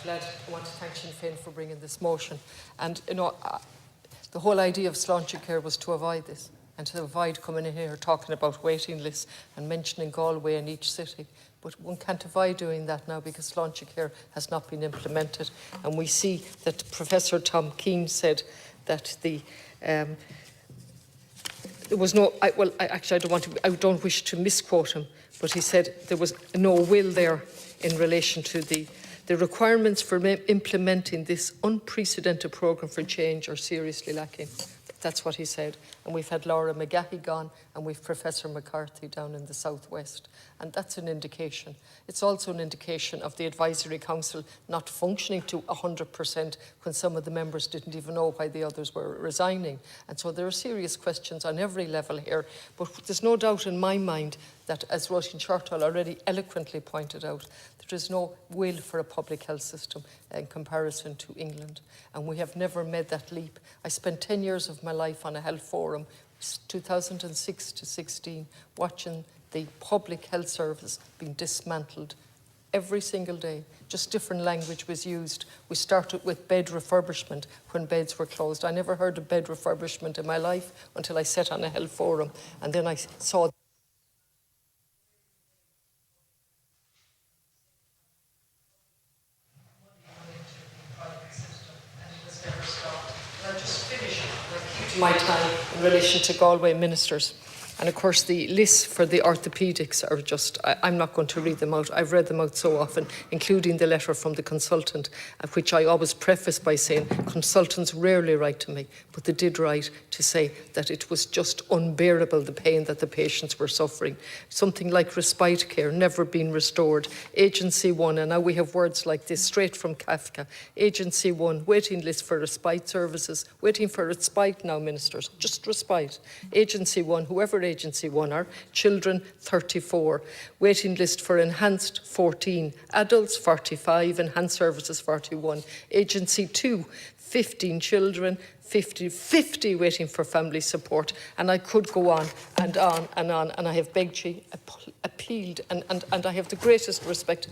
glad. I want to thank Sinn Féin for bringing this motion. And, you know, the whole idea of Sláinte Care was to avoid this and to avoid coming in here talking about waiting lists and mentioning Galway in each city. But one can't avoid doing that now because Sláinte Care has not been implemented. And we see that Professor Tom Keane said that there was no, I don't wish to misquote him, but he said there was no will there in relation to the requirements for implementing this unprecedented programme for change are seriously lacking. That's what he said. And we've had Laura McGahey gone, and we've Professor McCarthy down in the southwest. And that's an indication. It's also an indication of the Advisory Council not functioning to 100% when some of the members didn't even know why the others were resigning. And so there are serious questions on every level here. But there's no doubt in my mind that, as Roisin Shortall already eloquently pointed out, there is no will for a public health system in comparison to England. And we have never made that leap. I spent 10 years of my life on a health forum, 2006 to 16, watching the public health service being dismantled every single day. Just different language was used. We started with bed refurbishment when beds were closed. I never heard of bed refurbishment in my life until I sat on a health forum, and then I saw my time in relation to Galway ministers. And of course the lists for the orthopaedics are just, I'm not going to read them out. I've read them out so often, including the letter from the consultant, which I always preface by saying consultants rarely write to me, but they did write to say that it was just unbearable, the pain that the patients were suffering. Something like respite care never been restored. Agency 1, and now we have words like this straight from Kafka. Agency 1, waiting list for respite services, waiting for respite now, ministers, just respite. Agency 1, whoever Agency 1 are, children 34, waiting list for enhanced 14, adults 45, enhanced services 41, Agency 2, 15 children, 50 waiting for family support, and I could go on and on and on, and I have begged you, appealed, and I have the greatest respect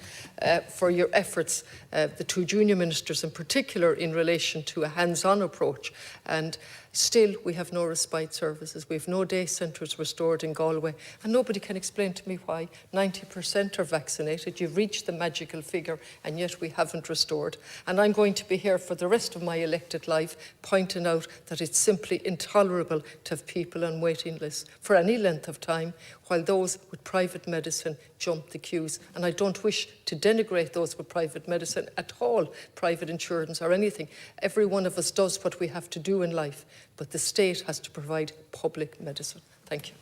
for your efforts, the two junior ministers in particular, in relation to a hands-on approach. And still, we have no respite services. We have no day centres restored in Galway. And nobody can explain to me why 90% are vaccinated. You've reached the magical figure, and yet we haven't restored. And I'm going to be here for the rest of my elected life pointing out that it's simply intolerable to have people on waiting lists for any length of time, while those with private medicine jump the queues. And I don't wish to denigrate those with private medicine at all, private insurance or anything. Every one of us does what we have to do in life, but the state has to provide public medicine. Thank you.